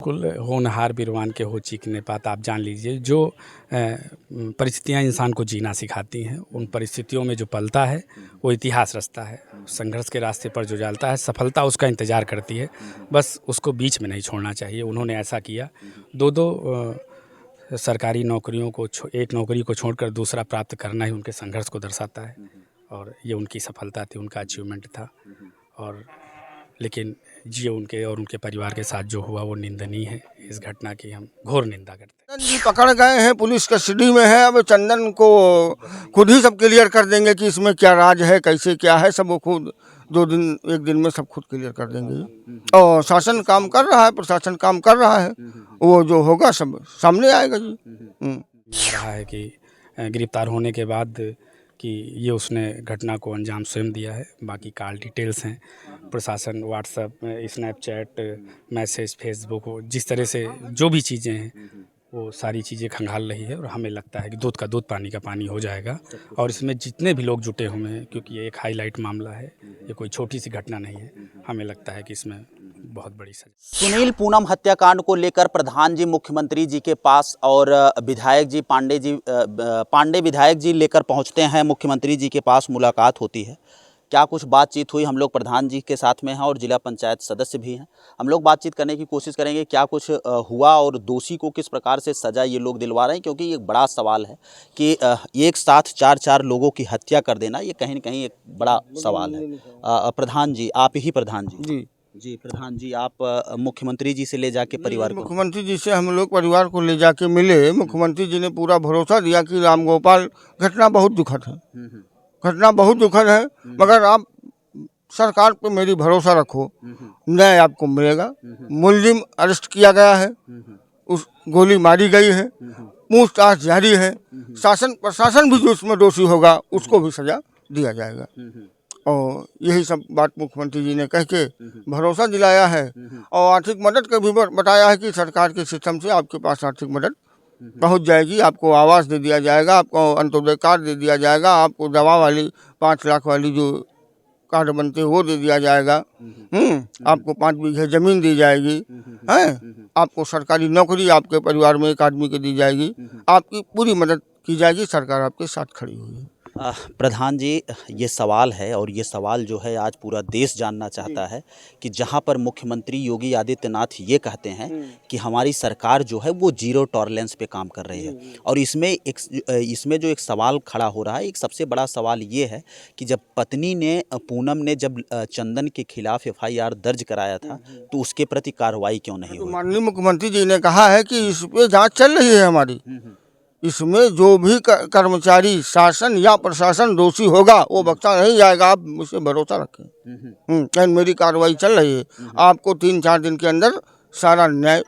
कुल होनहार बिरवान के हो चीखने पात। आप जान लीजिए जो परिस्थितियाँ इंसान को जीना सिखाती हैं, उन परिस्थितियों में जो पलता है वो इतिहास रचता है। संघर्ष के रास्ते पर जो चलता है सफलता उसका इंतज़ार करती है, बस उसको बीच में नहीं छोड़ना चाहिए। उन्होंने ऐसा किया। दो सरकारी नौकरियों को एक नौकरी को छोड़कर दूसरा प्राप्त करना ही उनके संघर्ष को दर्शाता है, और ये उनकी सफलता थी, उनका अचीवमेंट था। और लेकिन जी उनके और उनके परिवार के साथ जो हुआ वो निंदनीय है। इस घटना की हम घोर निंदा करते हैं। चंदन जी पकड़ गए हैं, पुलिस कस्टडी में है। अब चंदन को खुद ही सब क्लियर कर देंगे कि इसमें क्या राज है, कैसे क्या है, सब वो खुद एक दिन में सब खुद क्लियर कर देंगे। और शासन काम कर रहा है, प्रशासन काम कर रहा है, वो जो होगा सब सामने आएगा जी। रहा है कि गिरफ्तार होने के बाद कि ये उसने घटना को अंजाम स्वयं दिया है। बाकी कॉल डिटेल्स हैं, प्रशासन व्हाट्सएप, स्नैपचैट, मैसेज, फेसबुक, जिस तरह से जो भी चीज़ें हैं वो सारी चीज़ें खंगाल रही है। और हमें लगता है कि दूध का दूध पानी का पानी हो जाएगा। और इसमें जितने भी लोग जुटे हुए हैं, क्योंकि ये एक हाईलाइट मामला है, ये कोई छोटी सी घटना नहीं है, हमें लगता है कि इसमें बहुत बड़ी सजा। सुनील पूनम हत्याकांड को लेकर प्रधान जी मुख्यमंत्री जी के पास और विधायक जी पांडे विधायक जी लेकर पहुंचते हैं, मुख्यमंत्री जी के पास मुलाकात होती है। क्या कुछ बातचीत हुई, हम लोग प्रधान जी के साथ में हैं और जिला पंचायत सदस्य भी हैं। हम लोग बातचीत करने की कोशिश करेंगे क्या कुछ हुआ और दोषी को किस प्रकार से सज़ा ये लोग दिलवा रहे हैं, क्योंकि ये एक बड़ा सवाल है कि एक साथ चार लोगों की हत्या कर देना, ये कहीं न कहीं एक बड़ा सवाल है। प्रधान जी, आप ही प्रधान जी जी प्रधान जी, आप मुख्यमंत्री जी से ले जाके परिवार को, मुख्यमंत्री जी से हम लोग परिवार को ले जाके मिले। मुख्यमंत्री जी ने पूरा भरोसा दिया कि राम गोपाल घटना बहुत दुखद है, घटना बहुत दुखद है, मगर आप सरकार पे मेरी भरोसा रखो, न्याय आपको मिलेगा। मुलजिम अरेस्ट किया गया है, उस गोली मारी गई है, पूछताछ जारी है। शासन प्रशासन भी जो उसमें दोषी होगा उसको भी सजा दिया जाएगा। और यही सब बात मुख्यमंत्री जी ने कह के भरोसा दिलाया है। और आर्थिक मदद का भी बताया है कि सरकार के सिस्टम से आपके पास आर्थिक मदद पहुंच जाएगी, आपको आवास दे दिया जाएगा, आपको अंत्योदय कार्ड दे दिया जाएगा, आपको दवा वाली 5 लाख वाली जो कार्ड बनते हैं वो दे दिया जाएगा। आपको 5 बीघे ज़मीन दी जाएगी, हैं, आपको सरकारी नौकरी आपके परिवार में एक आदमी को दी जाएगी, आपकी पूरी मदद की जाएगी। सरकार आपके साथ खड़ी हुई है। प्रधान जी, ये सवाल है और ये सवाल जो है आज पूरा देश जानना चाहता है कि जहां पर मुख्यमंत्री योगी आदित्यनाथ ये कहते हैं कि हमारी सरकार जो है वो जीरो टॉलरेंस पे काम कर रही है, और इसमें जो एक सवाल खड़ा हो रहा है, एक सबसे बड़ा सवाल ये है कि जब पत्नी ने पूनम ने जब चंदन के खिलाफ FIR दर्ज कराया था तो उसके प्रति कार्रवाई क्यों नहीं हुई? माननीय मुख्यमंत्री जी ने कहा है कि इस पे जाँच चल रही है हमारी। इसमें जो भी कर्मचारी, शासन या प्रशासन दोषी होगा वो बख्शा नहीं जाएगा, आप मुझसे भरोसा रखें। कहीं मेरी कार्रवाई चल रही है, आपको 3-4 दिन के अंदर सारा न्याय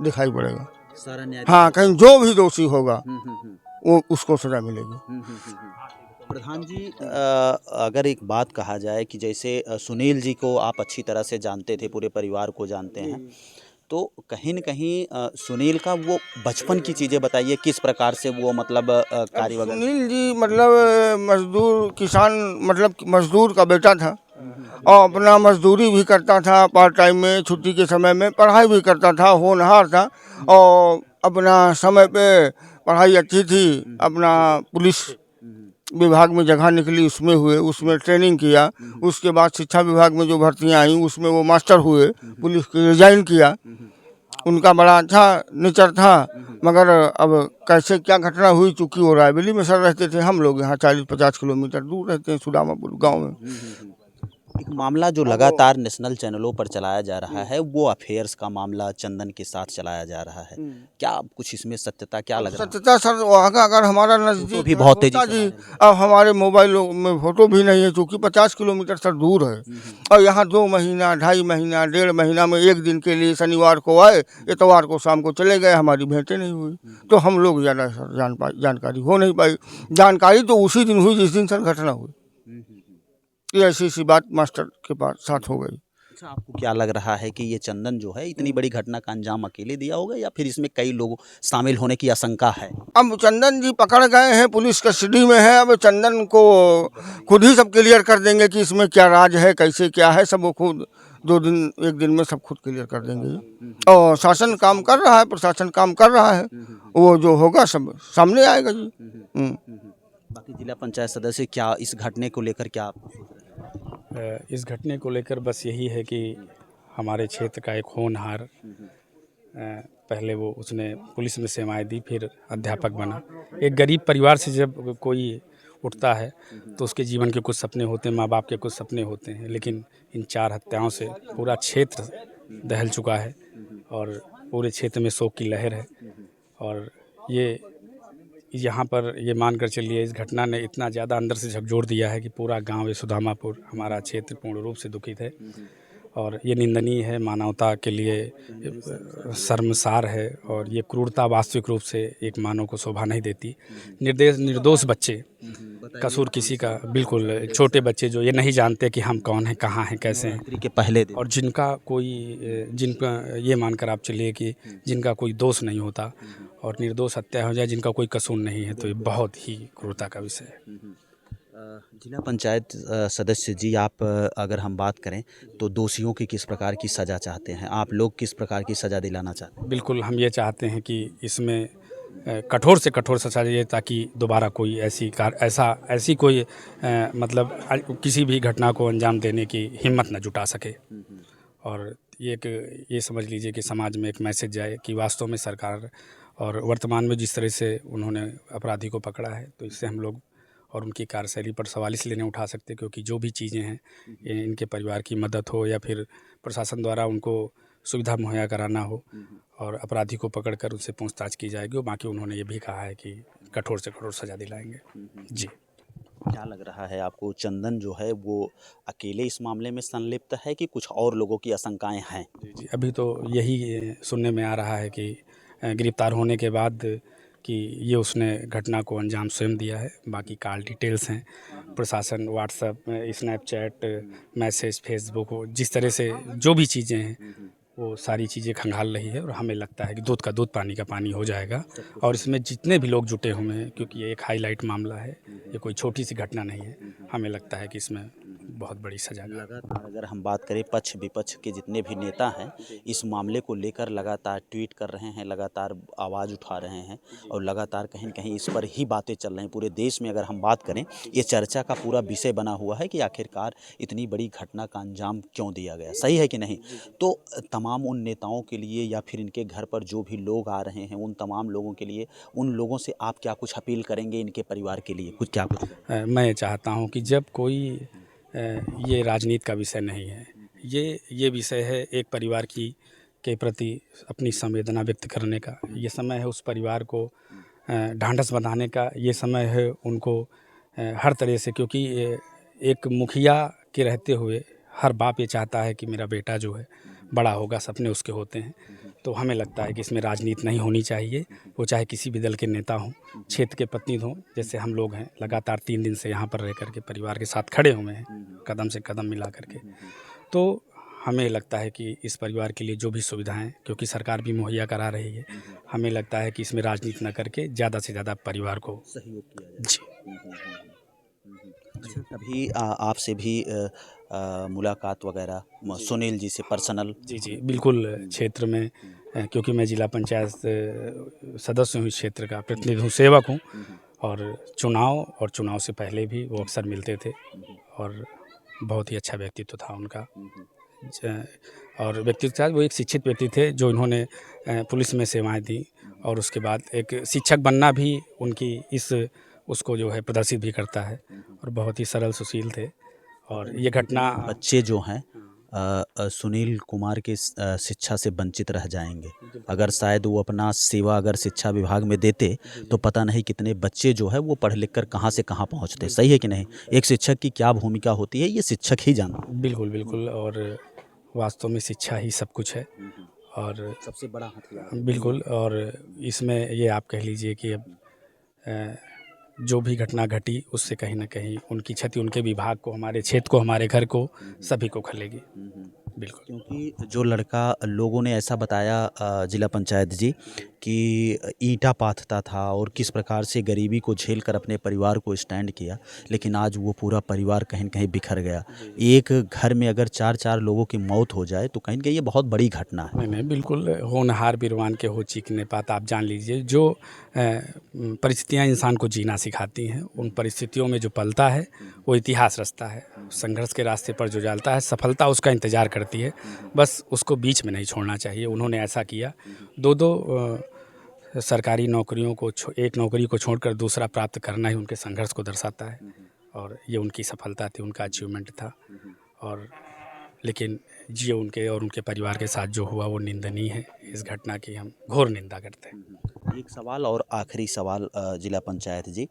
दिखाई पड़ेगा, सारा न्याय। हाँ, कहीं जो भी दोषी होगा वो उसको सजा मिलेगी। प्रधान जी, अगर एक बात कहा जाए कि जैसे सुनील जी को आप अच्छी तरह से जानते थे, पूरे परिवार को जानते हैं, तो कहीं न कहीं सुनील का वो बचपन की चीज़ें बताइए, किस प्रकार से वो मतलब कार्य वगैरह। सुनील जी मतलब मजदूर किसान, मतलब मजदूर का बेटा था और अपना मजदूरी भी करता था, पार्ट टाइम में, छुट्टी के समय में पढ़ाई भी करता था, होनहार था और अपना समय पे पढ़ाई अच्छी थी। अपना पुलिस विभाग में जगह निकली, उसमें हुए, उसमें ट्रेनिंग किया। उसके बाद शिक्षा विभाग में जो भर्तियां आई उसमें वो मास्टर हुए, पुलिस के रिजाइन किया। उनका बड़ा अच्छा नेचर था, मगर अब कैसे क्या घटना हुई, चूँकि वो रायबेली में सर रहते थे, हम लोग यहाँ 40-50 किलोमीटर दूर रहते हैं सुदामापुर गाँव में। एक मामला जो लगातार नेशनल चैनलों पर चलाया जा रहा है वो अफेयर्स का मामला चंदन के साथ चलाया जा रहा है, क्या कुछ इसमें सत्यता क्या लग रहा है? सत्यता सर वहाँ का अगर हमारा नजदीक भी बहुत तेजी से जी, अब हमारे मोबाइल में फोटो भी नहीं है, क्योंकि 50 किलोमीटर सर दूर है। और यहाँ 2 महीना, 2.5 महीना, 1.5 महीना में एक दिन के लिए शनिवार को आए, इतवार को शाम को चले गए, हमारी भेंटें नहीं हुई, तो हम लोग ज़्यादा सर जानकारी हो नहीं पाई। जानकारी तो उसी दिन हुई जिस दिन सर घटना हुई। ये ऐसी सी बात मास्टर के पास साथ हो गई। अच्छा, आपको क्या लग रहा है कि ये चंदन जो है इतनी बड़ी घटना का अंजाम अकेले दिया होगा या फिर इसमें कई लोग शामिल होने की आशंका है? अब चंदन जी पकड़ गए हैं, पुलिस कस्टडी में है। अब चंदन को खुद ही सब क्लियर कर देंगे कि इसमें क्या राज है, कैसे क्या है, सब वो खुद एक दिन में सब खुद क्लियर कर देंगे जी। और शासन काम कर रहा है, प्रशासन काम कर रहा है, वो जो होगा सब सामने आएगा जी। बाकी जिला पंचायत सदस्य क्या इस घटने को लेकर क्या आप सोच रहे हैं? इस घटने को लेकर बस यही है कि हमारे क्षेत्र का एक होनहार, पहले वो उसने पुलिस में सेवाएं दी, फिर अध्यापक बना। एक गरीब परिवार से जब कोई उठता है तो उसके जीवन के कुछ सपने होते हैं, माँ बाप के कुछ सपने होते हैं, लेकिन इन 4 हत्याओं से पूरा क्षेत्र दहल चुका है और पूरे क्षेत्र में शोक की लहर है। और ये यहाँ पर ये मानकर चलिए, इस घटना ने इतना ज़्यादा अंदर से झकझोर दिया है कि पूरा गांव सुदामापुर, हमारा क्षेत्र पूर्ण रूप से दुखित है और ये निंदनीय है, मानवता के लिए शर्मसार है और ये क्रूरता वास्तविक रूप से एक मानव को शोभा नहीं देती। निर्दोष बच्चे, कसूर किसी का, बिल्कुल छोटे बच्चे जो ये नहीं जानते कि हम कौन हैं, कहाँ हैं, कैसे हैं, नवरात्रि के पहले दिन और जिनका ये मानकर आप चलिए कि जिनका कोई दोष नहीं होता और निर्दोष हत्या हो जाए जिनका कोई कसूर नहीं है, तो ये बहुत ही क्रूरता का विषय है। जिला पंचायत सदस्य जी, आप अगर हम बात करें तो दोषियों की किस प्रकार की सज़ा चाहते हैं? आप लोग किस प्रकार की सज़ा दिलाना चाहते हैं? बिल्कुल, हम ये चाहते हैं कि इसमें कठोर से कठोर सजा दिए ताकि दोबारा कोई ऐसी कोई मतलब किसी भी घटना को अंजाम देने की हिम्मत न जुटा सके। और ये समझ लीजिए कि समाज में एक मैसेज जाए कि वास्तव में सरकार और वर्तमान में जिस तरह से उन्होंने अपराधी को पकड़ा है, तो इससे हम लोग और उनकी कार्यशैली पर सवाल इसलिए नहीं उठा सकते क्योंकि जो भी चीज़ें हैं, इनके परिवार की मदद हो या फिर प्रशासन द्वारा उनको सुविधा मुहैया कराना हो और अपराधी को पकड़कर उनसे पूछताछ की जाएगी। बाकी उन्होंने ये भी कहा है कि कठोर से कठोर सज़ा दिलाएंगे। जी, क्या लग रहा है आपको, चंदन जो है वो अकेले इस मामले में संलिप्त है कि कुछ और लोगों की आशंकाएं हैं? जी, अभी तो यही सुनने में आ रहा है कि गिरफ्तार होने के बाद कि ये उसने घटना को अंजाम स्वयं दिया है। बाकी कॉल डिटेल्स हैं, प्रशासन व्हाट्सएप, स्नैपचैट, मैसेज, फेसबुक, जिस तरह से जो भी चीज़ें हैं वो सारी चीज़ें खंगाल रही है और हमें लगता है कि दूध का दूध, पानी का पानी हो जाएगा। और इसमें जितने भी लोग जुटे हुए हैं, क्योंकि ये एक हाईलाइट मामला है, ये कोई छोटी सी घटना नहीं है, हमें लगता है कि इसमें बहुत बड़ी सजा का। लगातार अगर हम बात करें, पक्ष विपक्ष के जितने भी नेता हैं इस मामले को लेकर लगातार ट्वीट कर रहे हैं, लगातार आवाज़ उठा रहे हैं और लगातार कहीं न कहीं इस पर ही बातें चल रही हैं। पूरे देश में अगर हम बात करें, ये चर्चा का पूरा विषय बना हुआ है कि आखिरकार इतनी बड़ी घटना का अंजाम क्यों दिया गया, सही है कि नहीं? तो तमाम उन नेताओं के लिए या फिर इनके घर पर जो भी लोग आ रहे हैं, उन तमाम लोगों के लिए, उन लोगों से आप क्या कुछ अपील करेंगे इनके परिवार के लिए? कुछ मैं चाहता हूँ कि जब कोई ये राजनीति का विषय नहीं है, ये विषय है एक परिवार के प्रति अपनी संवेदना व्यक्त करने का। ये समय है उस परिवार को ढांढस बंधाने का, ये समय है उनको हर तरह से, क्योंकि एक मुखिया के रहते हुए हर बाप ये चाहता है कि मेरा बेटा जो है बड़ा होगा, सपने उसके होते हैं। तो हमें लगता है कि इसमें राजनीति नहीं होनी चाहिए, वो चाहे किसी भी दल के नेता हों, क्षेत्र के प्रतिनिधि हों, जैसे हम लोग हैं, लगातार 3 दिन से यहाँ पर रह करके परिवार के साथ खड़े हुए हैं, कदम से कदम मिला करके। तो हमें लगता है कि इस परिवार के लिए जो भी सुविधाएं, क्योंकि सरकार भी मुहैया करा रही है, हमें लगता है कि इसमें राजनीति न करके ज़्यादा से ज़्यादा परिवार को सहयोग किया जाए। जी। अच्छा, कभी आपसे भी मुलाकात वगैरह सुनील जी से पर्सनल? जी, बिल्कुल। क्षेत्र में क्योंकि मैं जिला पंचायत सदस्य हूँ, इस क्षेत्र का प्रतिनिधि हूँ, सेवक हूँ, और चुनाव से पहले भी वो अक्सर मिलते थे और बहुत ही अच्छा व्यक्तित्व था उनका। और व्यक्तित्व था, वो एक शिक्षित व्यक्ति थे जो इन्होंने पुलिस में सेवाएं दी और उसके बाद एक शिक्षक बनना भी उनकी उसको जो है प्रदर्शित भी करता है और बहुत ही सरल सुशील थे। और ये घटना बच्चे जो हैं सुनील कुमार के शिक्षा से वंचित रह जाएंगे। अगर शायद वो अपना सेवा अगर शिक्षा विभाग में देते तो पता नहीं कितने बच्चे जो है वो पढ़ लिख कर कहाँ से कहाँ पहुँचते, सही है कि नहीं? एक शिक्षक की क्या भूमिका होती है, ये शिक्षक ही जानते हैं। बिल्कुल। और वास्तव में शिक्षा ही सब कुछ है और सबसे बड़ा हथियार। बिल्कुल। और इसमें ये आप कह लीजिए कि अब जो भी घटना घटी उससे कहीं ना कहीं उनकी क्षति उनके विभाग को, हमारे क्षेत्र को, हमारे घर को, सभी को खलेगी। बिल्कुल। क्योंकि जो लड़का, लोगों ने ऐसा बताया जिला पंचायत जी कि ईंटा पाथता था और किस प्रकार से गरीबी को झेल कर अपने परिवार को स्टैंड किया, लेकिन आज वो पूरा परिवार कहीं न कहीं बिखर गया। एक घर में अगर 4-4 लोगों की मौत हो जाए तो कहीं न कहीं ये बहुत बड़ी घटना है। नहीं, नहीं, बिल्कुल होनहार बीरवान के हो चीखने पात। आप जान लीजिए जो परिस्थितियाँ इंसान को जीना सिखाती हैं, उन परिस्थितियों में जो पलता है वो इतिहास रचता है। संघर्ष के रास्ते पर जो चलता है, सफलता उसका इंतज़ार करती है, बस उसको बीच में नहीं छोड़ना चाहिए। उन्होंने ऐसा किया। 2-2 सरकारी नौकरियों को एक नौकरी को छोड़कर दूसरा प्राप्त करना ही उनके संघर्ष को दर्शाता है, और ये उनकी सफलता थी, उनका अचीवमेंट था। और लेकिन ये उनके और उनके परिवार के साथ जो हुआ वो निंदनीय है। इस घटना की हम घोर निंदा करते हैं। एक सवाल और आखिरी सवाल जिला पंचायत जी,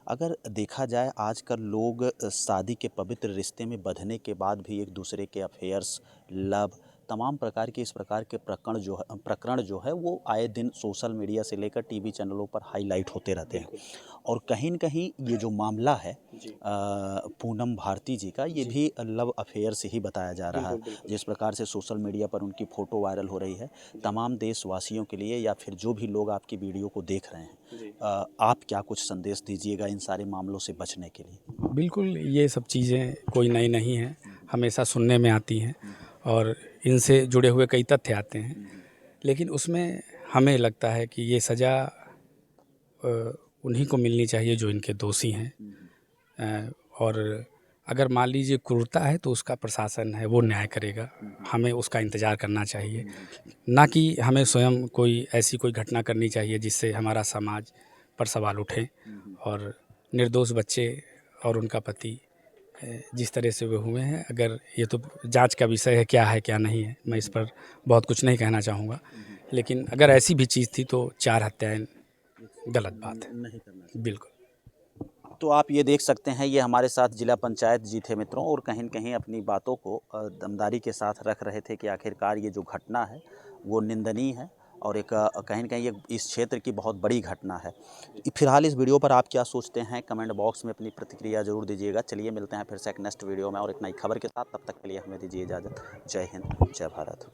अगर देखा जाए आजकल लोग शादी के पवित्र रिश्ते में बंधने के बाद भी एक दूसरे के अफेयर्स, लव, तमाम प्रकार के इस प्रकार के प्रकरण जो है वो आए दिन सोशल मीडिया से लेकर टीवी चैनलों पर हाईलाइट होते रहते हैं। और कहीं न कहीं ये जो मामला है पूनम भारती जी का, ये भी लव अफेयर से ही बताया जा रहा है। जिस प्रकार से सोशल मीडिया पर उनकी फ़ोटो वायरल हो रही है, तमाम देशवासियों के लिए या फिर जो भी लोग आपकी वीडियो को देख रहे हैं, आप क्या कुछ संदेश दीजिएगा इन सारे मामलों से बचने के लिए? बिल्कुल, ये सब चीज़ें कोई नई नहीं हैं, हमेशा सुनने में आती हैं और इनसे जुड़े हुए कई तथ्य आते हैं। लेकिन उसमें हमें लगता है कि ये सज़ा उन्हीं को मिलनी चाहिए जो इनके दोषी हैं। और अगर मान लीजिए क्रूरता है तो उसका प्रशासन है, वो न्याय करेगा। हमें उसका इंतज़ार करना चाहिए, ना कि हमें स्वयं कोई ऐसी कोई घटना करनी चाहिए जिससे हमारा समाज पर सवाल उठे और निर्दोष बच्चे और उनका पति जिस तरह से वे हुए हैं। अगर ये तो जांच का विषय है, क्या है क्या नहीं है, मैं इस पर बहुत कुछ नहीं कहना चाहूँगा। लेकिन अगर ऐसी भी चीज़ थी तो 4 हत्याएं गलत बात है। नहीं करना चाहिए। बिल्कुल। तो आप ये देख सकते हैं, ये हमारे साथ जिला पंचायत जी थे मित्रों, और कहीं न कहीं अपनी बातों को दमदारी के साथ रख रहे थे कि आखिरकार ये जो घटना है वो निंदनीय है और एक कहीं न कहीं ये इस क्षेत्र की बहुत बड़ी घटना है। फिलहाल इस वीडियो पर आप क्या सोचते हैं, कमेंट बॉक्स में अपनी प्रतिक्रिया ज़रूर दीजिएगा। चलिए मिलते हैं फिर से एक नेक्स्ट वीडियो में और एक नई खबर के साथ। तब तक के लिए हमें दीजिए इजाज़त। जय हिंद, जय भारत।